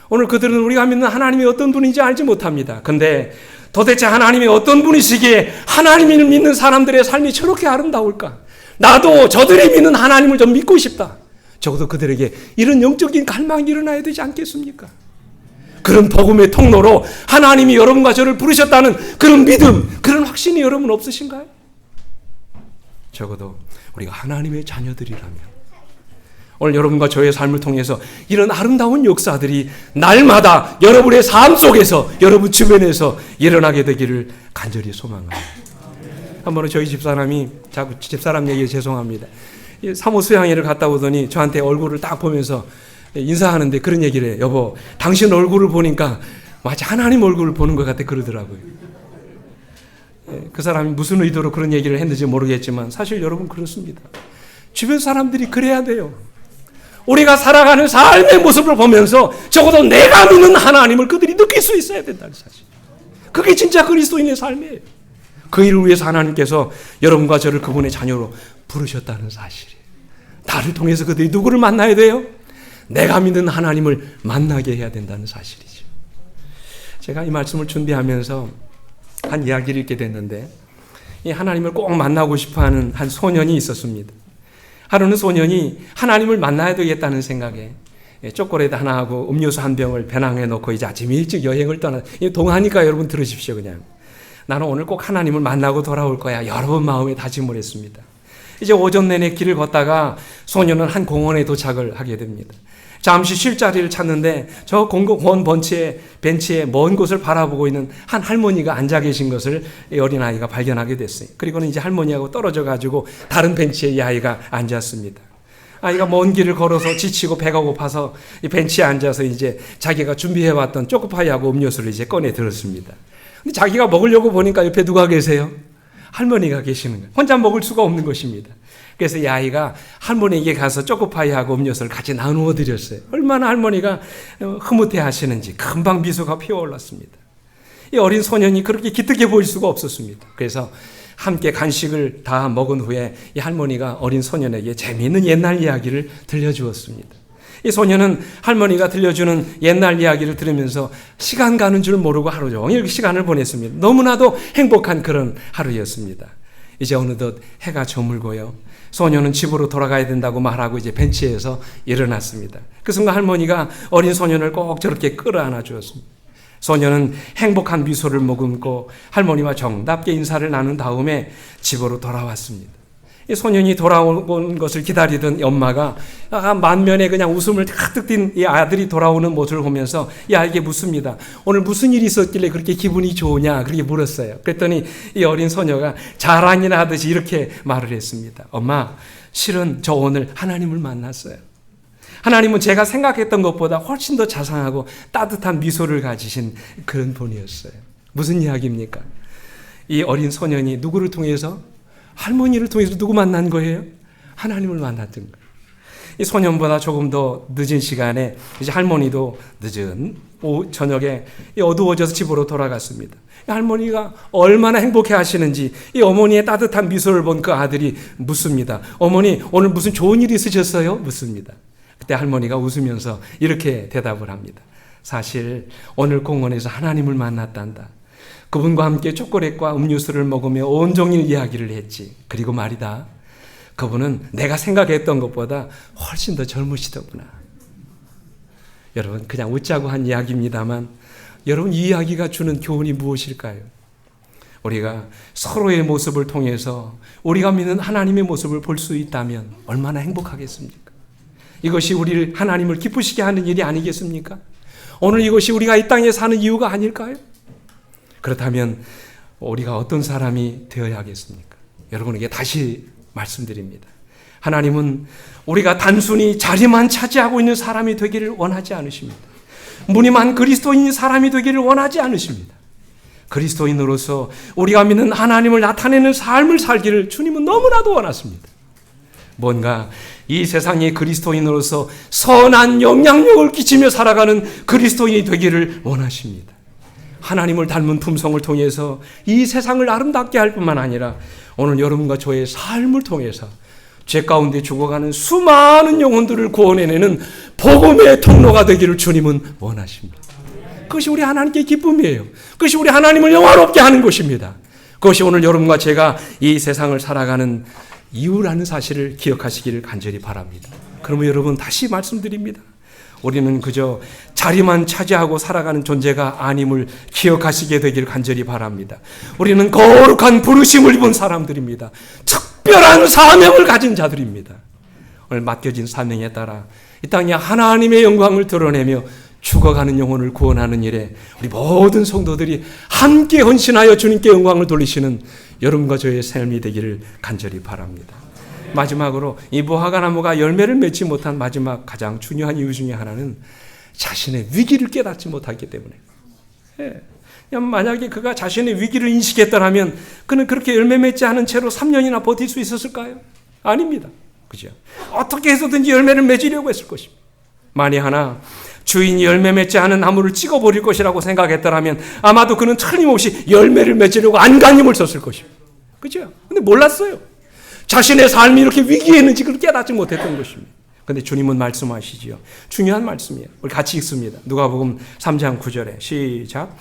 오늘 그들은 우리가 믿는 하나님이 어떤 분인지 알지 못합니다. 근데 도대체 하나님이 어떤 분이시기에 하나님을 믿는 사람들의 삶이 저렇게 아름다울까? 나도 저들이 믿는 하나님을 좀 믿고 싶다. 적어도 그들에게 이런 영적인 갈망이 일어나야 되지 않겠습니까? 그런 복음의 통로로 하나님이 여러분과 저를 부르셨다는 그런 믿음, 그런 확신이 여러분 없으신가요? 적어도 우리가 하나님의 자녀들이라면 오늘 여러분과 저의 삶을 통해서 이런 아름다운 역사들이 날마다 여러분의 삶 속에서, 여러분 주변에서 일어나게 되기를 간절히 소망합니다. 한 번은 저희 집사람이, 자꾸 집사람 얘기에 죄송합니다, 사모 수양회를 갔다 오더니 저한테 얼굴을 딱 보면서 인사하는데 그런 얘기를 해요. 여보, 당신 얼굴을 보니까 마치 하나님 얼굴을 보는 것 같아 그러더라고요. 그 사람이 무슨 의도로 그런 얘기를 했는지 모르겠지만 사실 여러분 그렇습니다. 주변 사람들이 그래야 돼요. 우리가 살아가는 삶의 모습을 보면서 적어도 내가 믿는 하나님을 그들이 느낄 수 있어야 된다는 사실. 그게 진짜 그리스도인의 삶이에요. 그 일을 위해서 하나님께서 여러분과 저를 그분의 자녀로 부르셨다는 사실이에요. 나를 통해서 그들이 누구를 만나야 돼요? 내가 믿는 하나님을 만나게 해야 된다는 사실이죠. 제가 이 말씀을 준비하면서 한 이야기를 읽게 됐는데, 이 하나님을 꼭 만나고 싶어하는 한 소년이 있었습니다. 하루는 소년이 하나님을 만나야 되겠다는 생각에 초콜릿 하나하고 음료수 한 병을 배낭에 넣고 이제 아침 일찍 여행을 동하니까 여러분 들으십시오. 그냥 나는 오늘 꼭 하나님을 만나고 돌아올 거야, 여러 번 마음에 다짐을 했습니다. 이제 오전 내내 길을 걷다가 소년은 한 공원에 도착을 하게 됩니다. 잠시 쉴 자리를 찾는데 저 공원 벤치에 먼 곳을 바라보고 있는 한 할머니가 앉아 계신 것을 이 어린아이가 발견하게 됐어요. 그리고는 이제 할머니하고 떨어져 가지고 다른 벤치에 이 아이가 앉았습니다. 아이가 먼 길을 걸어서 지치고 배가 고파서 이 벤치에 앉아서 이제 자기가 준비해왔던 초코파이하고 음료수를 이제 꺼내 들었습니다. 근데 자기가 먹으려고 보니까 옆에 누가 계세요? 할머니가 계시는 거예요. 혼자 먹을 수가 없는 것입니다. 그래서 이 아이가 할머니에게 가서 초코파이하고 음료수를 같이 나누어 드렸어요. 얼마나 할머니가 흐뭇해 하시는지 금방 미소가 피어올랐습니다. 이 어린 소년이 그렇게 기특해 보일 수가 없었습니다. 그래서 함께 간식을 다 먹은 후에 이 할머니가 어린 소년에게 재미있는 옛날 이야기를 들려주었습니다. 이 소년은 할머니가 들려주는 옛날 이야기를 들으면서 시간 가는 줄 모르고 하루 종일 시간을 보냈습니다. 너무나도 행복한 그런 하루였습니다. 이제 어느덧 해가 저물고요, 소년은 집으로 돌아가야 된다고 말하고 이제 벤치에서 일어났습니다. 그 순간 할머니가 어린 소년을 꼭 저렇게 끌어안아 주었습니다. 소년은 행복한 미소를 머금고 할머니와 정답게 인사를 나눈 다음에 집으로 돌아왔습니다. 이 소년이 돌아온 것을 기다리던 엄마가 만면에 그냥 웃음을 가득 띤 이 아들이 돌아오는 모습을 보면서 이 아이에게 묻습니다. 오늘 무슨 일이 있었길래 그렇게 기분이 좋으냐, 그렇게 물었어요. 그랬더니 이 어린 소녀가 자랑이나 하듯이 이렇게 말을 했습니다. 엄마, 실은 저 오늘 하나님을 만났어요. 하나님은 제가 생각했던 것보다 훨씬 더 자상하고 따뜻한 미소를 가지신 그런 분이었어요. 무슨 이야기입니까? 이 어린 소년이 누구를 통해서? 할머니를 통해서 누구 만난 거예요? 하나님을 만났던 거예요. 이 소년보다 조금 더 늦은 시간에 이제 할머니도 늦은 저녁에 어두워져서 집으로 돌아갔습니다. 할머니가 얼마나 행복해 하시는지 이 어머니의 따뜻한 미소를 본 그 아들이 묻습니다. 어머니, 오늘 무슨 좋은 일 있으셨어요? 묻습니다. 그때 할머니가 웃으면서 이렇게 대답을 합니다. 사실 오늘 공원에서 하나님을 만났단다. 그분과 함께 초콜릿과 음료수를 먹으며 온종일 이야기를 했지. 그리고 말이다, 그분은 내가 생각했던 것보다 훨씬 더 젊으시더구나. 여러분, 그냥 웃자고 한 이야기입니다만 여러분, 이 이야기가 주는 교훈이 무엇일까요? 우리가 서로의 모습을 통해서 우리가 믿는 하나님의 모습을 볼 수 있다면 얼마나 행복하겠습니까? 이것이 우리를 하나님을 기쁘시게 하는 일이 아니겠습니까? 오늘 이것이 우리가 이 땅에 사는 이유가 아닐까요? 그렇다면 우리가 어떤 사람이 되어야 하겠습니까? 여러분에게 다시 말씀드립니다. 하나님은 우리가 단순히 자리만 차지하고 있는 사람이 되기를 원하지 않으십니다. 무늬만 그리스도인 사람이 되기를 원하지 않으십니다. 그리스도인으로서 우리가 믿는 하나님을 나타내는 삶을 살기를 주님은 너무나도 원하십니다. 뭔가 이 세상의 그리스도인으로서 선한 영향력을 끼치며 살아가는 그리스도인이 되기를 원하십니다. 하나님을 닮은 품성을 통해서 이 세상을 아름답게 할 뿐만 아니라 오늘 여러분과 저의 삶을 통해서 죄 가운데 죽어가는 수많은 영혼들을 구원해내는 복음의 통로가 되기를 주님은 원하십니다. 그것이 우리 하나님께 기쁨이에요. 그것이 우리 하나님을 영화롭게 하는 것입니다. 그것이 오늘 여러분과 제가 이 세상을 살아가는 이유라는 사실을 기억하시기를 간절히 바랍니다. 그러면 여러분 다시 말씀드립니다. 우리는 그저 자리만 차지하고 살아가는 존재가 아님을 기억하시게 되기를 간절히 바랍니다. 우리는 거룩한 부르심을 입은 사람들입니다. 특별한 사명을 가진 자들입니다. 오늘 맡겨진 사명에 따라 이 땅에 하나님의 영광을 드러내며 죽어가는 영혼을 구원하는 일에 우리 모든 성도들이 함께 헌신하여 주님께 영광을 돌리시는 여러분과 저의 삶이 되기를 간절히 바랍니다. 마지막으로 이 무화과 나무가 열매를 맺지 못한 마지막 가장 중요한 이유 중에 하나는 자신의 위기를 깨닫지 못하기 때문에. 만약에 그가 자신의 위기를 인식했더라면 그는 그렇게 열매 맺지 않은 채로 3년이나 버틸 수 있었을까요? 아닙니다. 그죠? 어떻게 해서든지 열매를 맺으려고 했을 것입니다. 만에 하나 주인이 열매 맺지 않은 나무를 찍어버릴 것이라고 생각했더라면 아마도 그는 틀림없이 열매를 맺으려고 안간힘을 썼을 것입니다. 그죠? 근데 몰랐어요. 자신의 삶이 이렇게 위기에 있는지 그걸 깨닫지 못했던 것입니다. 그런데 주님은 말씀하시지요. 중요한 말씀이에요. 우리 같이 읽습니다. 누가복음 3장 9절에 시작.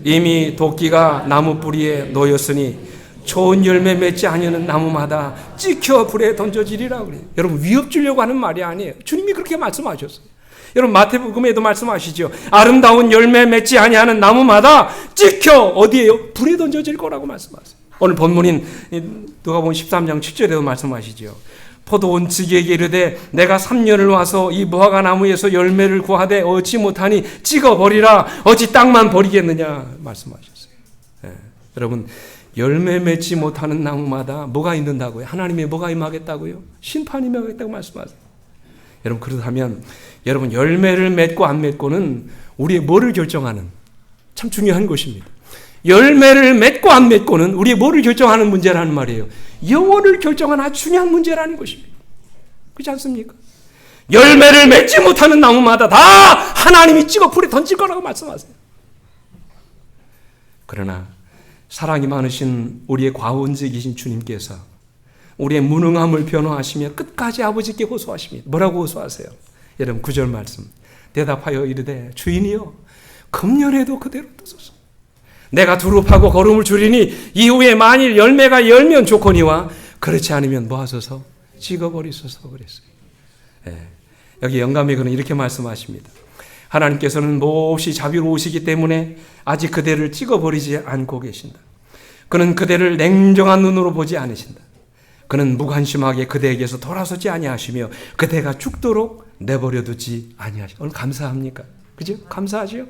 이미 도끼가 나무 뿌리에 놓였으니 좋은 열매 맺지 아니하는 나무마다 찍혀 불에 던져지리라 그래요. 여러분 위협 주려고 하는 말이 아니에요. 주님이 그렇게 말씀하셨어요. 여러분 마태복음에도 말씀하시죠. 아름다운 열매 맺지 아니하는 나무마다 찍혀 어디에요? 불에 던져질 거라고 말씀하세요. 오늘 본문인 누가복음 13장 7절에도 말씀하시죠. 포도원 지기에게 이르되 내가 3년을 와서 이 무화과 나무에서 열매를 구하되 얻지 못하니 찍어버리라. 어찌 땅만 버리겠느냐 말씀하셨어요. 여러분 열매 맺지 못하는 나무마다 뭐가 있는다고요? 하나님의 뭐가 임하겠다고요? 심판이 임하겠다고 말씀하세요. 여러분 그렇다면 여러분 열매를 맺고 안 맺고는 우리의 뭐를 결정하는 참 중요한 것입니다. 열매를 맺고 안 맺고는 우리의 뭐를 결정하는 문제라는 말이에요. 영혼을 결정하는 아주 중요한 문제라는 것입니다. 그렇지 않습니까? 열매를 맺지 못하는 나무마다 다 하나님이 찍어 불에 던질 거라고 말씀하세요. 그러나 사랑이 많으신 우리의 과원직이신 주님께서 우리의 무능함을 변호하시며 끝까지 아버지께 호소하십니다. 뭐라고 호소하세요? 여러분 9절 말씀 대답하여 이르되 주인이여 금년에도 그대로 두소서. 내가 두릅하고 거름을 줄이니 이후에 만일 열매가 열면 좋거니와 그렇지 않으면 뭐 하소서? 찍어버리소서 그랬어요. 여기 영감의 글은 이렇게 말씀하십니다. 하나님께서는 몹시 자비로우시기 때문에 아직 그대를 찍어버리지 않고 계신다. 그는 그대를 냉정한 눈으로 보지 않으신다. 그는 무관심하게 그대에게서 돌아서지 아니하시며 그대가 죽도록 내버려두지 아니하시다. 오늘 감사합니까? 그죠? 감사하죠?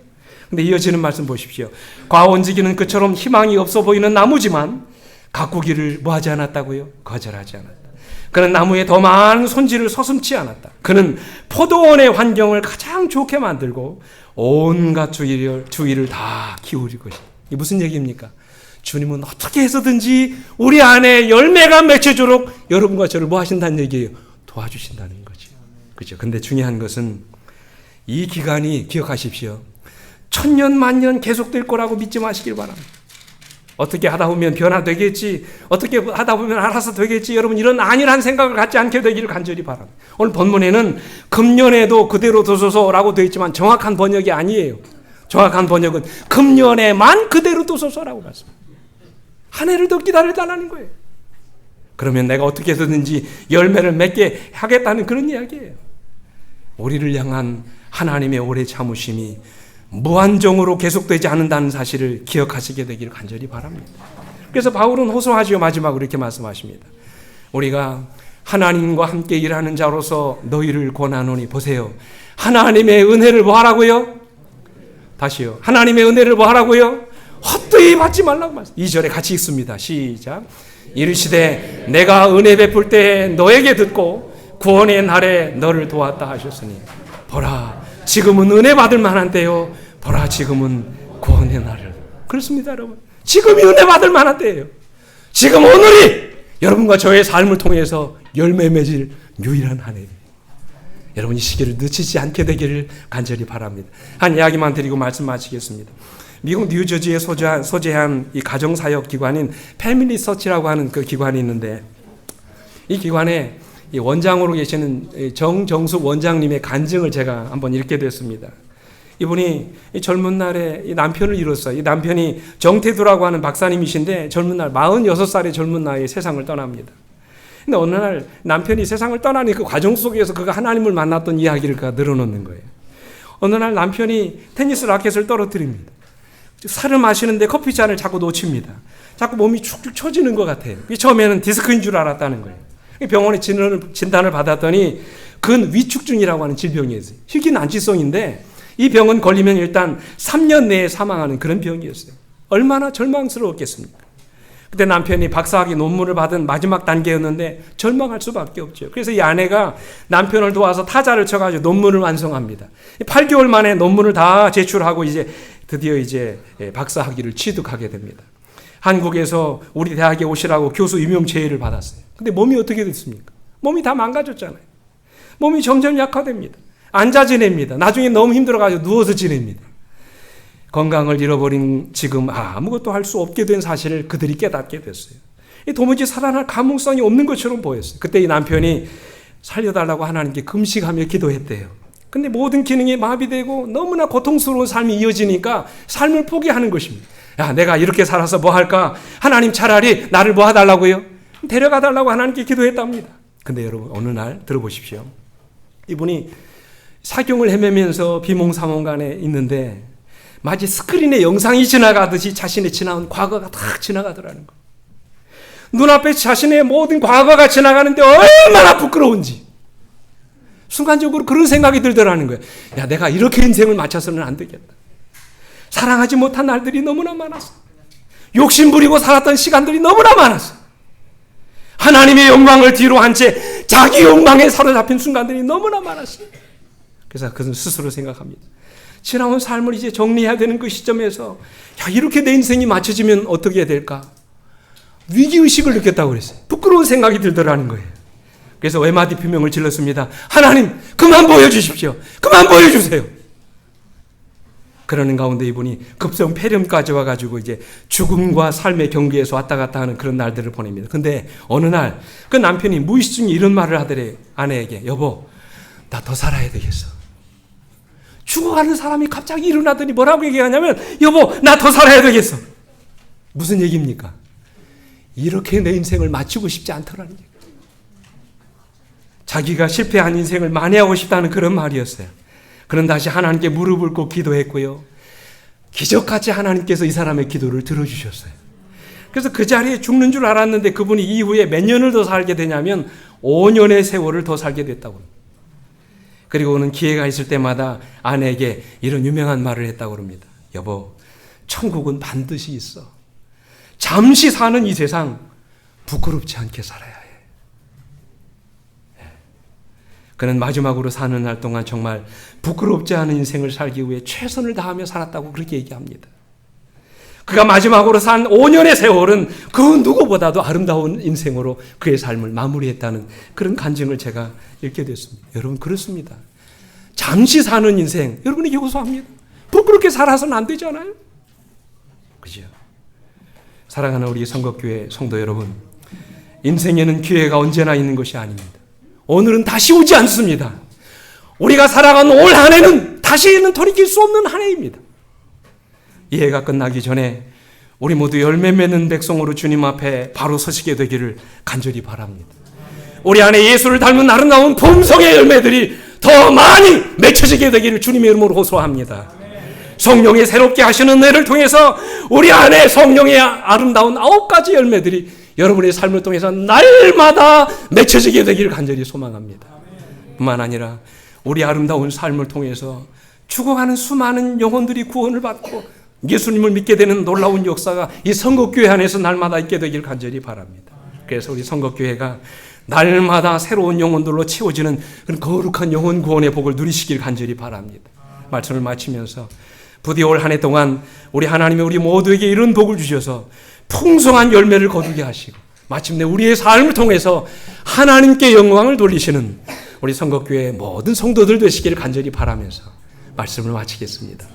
근데 이어지는 말씀 보십시오. 과원지기는 그처럼 희망이 없어 보이는 나무지만 가꾸기를 뭐하지 않았다고요? 거절하지 않았다. 그는 나무에 더 많은 손질을 서슴지 않았다. 그는 포도원의 환경을 가장 좋게 만들고 온갖 주의를 다 기울일 것이다. 이게 무슨 얘기입니까? 주님은 어떻게 해서든지 우리 안에 열매가 맺혀도록 여러분과 저를 뭐 하신다는 얘기예요? 도와주신다는 거죠. 그죠? 근데 중요한 것은 이 기간이 기억하십시오. 천년 만년 계속될 거라고 믿지 마시길 바랍니다. 어떻게 하다 보면 변화되겠지, 어떻게 하다 보면 알아서 되겠지, 여러분 이런 안일한 생각을 갖지 않게 되기를 간절히 바랍니다. 오늘 본문에는 금년에도 그대로 두소서라고 되어 있지만 정확한 번역이 아니에요. 정확한 번역은 금년에만 그대로 두소서라고 말씀합니다. 한 해를 더 기다려달라는 거예요. 그러면 내가 어떻게 해서든지 열매를 맺게 하겠다는 그런 이야기예요. 우리를 향한 하나님의 오래 참으심이 무한정으로 계속되지 않는다는 사실을 기억하시게 되기를 간절히 바랍니다. 그래서 바울은 호소하지요. 마지막으로 이렇게 말씀하십니다. 우리가 하나님과 함께 일하는 자로서 너희를 권하노니 보세요. 하나님의 은혜를 뭐 하라고요? 다시요. 하나님의 은혜를 뭐 하라고요? 헛되이 받지 말라고 말씀. 2절에 같이 읽습니다. 시작. 이르시되 내가 은혜 베풀 때 너에게 듣고 구원의 날에 너를 도왔다 하셨으니 보라 지금은 은혜 받을 만한 때요. 보라 지금은 구원의 날을. 그렇습니다 여러분. 지금이 은혜 받을 만한 때예요. 지금 오늘이 여러분과 저의 삶을 통해서 열매 맺을 유일한 한 해입니다. 여러분 이 시기를 늦추지 않게 되기를 간절히 바랍니다. 한 이야기만 드리고 말씀 마치겠습니다. 미국 뉴저지에 소재한 이 가정사역 기관인 패밀리 서치라고 하는 그 기관이 있는데, 이 기관에 이 원장으로 계시는 정정숙 원장님의 간증을 제가 한번 읽게 됐습니다. 이분이 이 젊은 날에 이 남편을 잃었어요. 이 남편이 정태두라고 하는 박사님이신데 젊은 날 46살의 젊은 나이에 세상을 떠납니다. 근데 어느 날 남편이 세상을 떠나니 그 과정 속에서 그가 하나님을 만났던 이야기를 그가 늘어놓는 거예요. 어느 날 남편이 테니스 라켓을 떨어뜨립니다. 살을 마시는데 커피잔을 자꾸 놓칩니다. 자꾸 몸이 축축 처지는 것 같아요. 처음에는 디스크인 줄 알았다는 거예요. 병원에 진단을 받았더니 근위축증이라고 하는 질병이었어요. 희귀난치성인데 이 병은 걸리면 일단 3년 내에 사망하는 그런 병이었어요. 얼마나 절망스러웠겠습니까? 그때 남편이 박사학위 논문을 받은 마지막 단계였는데 절망할 수밖에 없죠. 그래서 이 아내가 남편을 도와서 타자를 쳐가지고 논문을 완성합니다. 8개월 만에 논문을 다 제출하고 드디어 박사학위를 취득하게 됩니다. 한국에서 우리 대학에 오시라고 교수 임용 제의를 받았어요. 근데 몸이 어떻게 됐습니까? 몸이 다 망가졌잖아요. 몸이 점점 약화됩니다. 앉아 지냅니다. 나중에 너무 힘들어가지고 누워서 지냅니다. 건강을 잃어버린 지금 아무것도 할 수 없게 된 사실을 그들이 깨닫게 됐어요. 도무지 살아날 가능성이 없는 것처럼 보였어요. 그때 이 남편이 살려달라고 하나님께 금식하며 기도했대요. 근데 모든 기능이 마비되고 너무나 고통스러운 삶이 이어지니까 삶을 포기하는 것입니다. 야, 내가 이렇게 살아서 뭐 할까? 하나님 차라리 나를 뭐 해달라고요? 데려가 달라고 하나님께 기도했답니다. 근데 여러분 어느 날 들어보십시오. 이분이 사경을 헤매면서 비몽사몽간에 있는데 마치 스크린에 영상이 지나가듯이 자신의 지나온 과거가 탁 지나가더라는 거. 눈앞에 자신의 모든 과거가 지나가는데 얼마나 부끄러운지 순간적으로 그런 생각이 들더라는 거예요. 야, 내가 이렇게 인생을 마쳐서는 안 되겠다. 사랑하지 못한 날들이 너무나 많았어. 욕심 부리고 살았던 시간들이 너무나 많았어. 하나님의 영광을 뒤로 한 채 자기 욕망에 사로잡힌 순간들이 너무나 많았어요. 그래서 그는 스스로 생각합니다. 지나온 삶을 이제 정리해야 되는 그 시점에서 야, 이렇게 내 인생이 맞춰지면 어떻게 해야 될까? 위기의식을 느꼈다고 그랬어요. 부끄러운 생각이 들더라는 거예요. 그래서 외마디 비명을 질렀습니다. 하나님, 그만 보여주십시오. 그만 보여주세요. 그러는 가운데 이분이 급성 폐렴까지 와가지고 이제 죽음과 삶의 경계에서 왔다 갔다 하는 그런 날들을 보냅니다. 근데 어느 날 그 남편이 무의식 중에 이런 말을 하더래, 아내에게. 여보, 나 더 살아야 되겠어. 죽어가는 사람이 갑자기 일어나더니 뭐라고 얘기하냐면, 여보, 나 더 살아야 되겠어. 무슨 얘기입니까? 이렇게 내 인생을 마치고 싶지 않더라는 얘기예요. 자기가 실패한 인생을 만회하고 싶다는 그런 말이었어요. 그는 다시 하나님께 무릎을 꿇고 기도했고요. 기적같이 하나님께서 이 사람의 기도를 들어주셨어요. 그래서 그 자리에 죽는 줄 알았는데 그분이 이후에 몇 년을 더 살게 되냐면 5년의 세월을 더 살게 됐다고 합니다. 그리고는 기회가 있을 때마다 아내에게 이런 유명한 말을 했다고 합니다. 여보, 천국은 반드시 있어. 잠시 사는 이 세상 부끄럽지 않게 살아야 해. 그는 마지막으로 사는 날 동안 정말 부끄럽지 않은 인생을 살기 위해 최선을 다하며 살았다고 그렇게 얘기합니다. 그가 마지막으로 산 5년의 세월은 그 누구보다도 아름다운 인생으로 그의 삶을 마무리했다는 그런 간증을 제가 읽게 됐습니다. 여러분 그렇습니다. 잠시 사는 인생 여러분에게 호소합니다. 부끄럽게 살아서는 안 되잖아요. 그죠? 사랑하는 우리 성곽교회 성도 여러분, 인생에는 기회가 언제나 있는 것이 아닙니다. 오늘은 다시 오지 않습니다. 우리가 살아간 올 한 해는 다시는 돌이킬 수 없는 한 해입니다. 이 해가 끝나기 전에 우리 모두 열매 맺는 백성으로 주님 앞에 바로 서시게 되기를 간절히 바랍니다. 우리 안에 예수를 닮은 아름다운 품성의 열매들이 더 많이 맺혀지게 되기를 주님의 이름으로 호소합니다. 성령이 새롭게 하시는 은혜를 통해서 우리 안에 성령의 아름다운 9가지 열매들이 여러분의 삶을 통해서 날마다 맺혀지게 되기를 간절히 소망합니다. 뿐만 아니라 우리 아름다운 삶을 통해서 죽어가는 수많은 영혼들이 구원을 받고 예수님을 믿게 되는 놀라운 역사가 이 성곽교회 안에서 날마다 있게 되기를 간절히 바랍니다. 그래서 우리 성곽교회가 날마다 새로운 영혼들로 채워지는 그런 거룩한 영혼 구원의 복을 누리시길 간절히 바랍니다. 말씀을 마치면서 부디 올 한 해 동안 우리 하나님이 우리 모두에게 이런 복을 주셔서 풍성한 열매를 거두게 하시고 마침내 우리의 삶을 통해서 하나님께 영광을 돌리시는 우리 성곽교회의 모든 성도들 되시기를 간절히 바라면서 말씀을 마치겠습니다.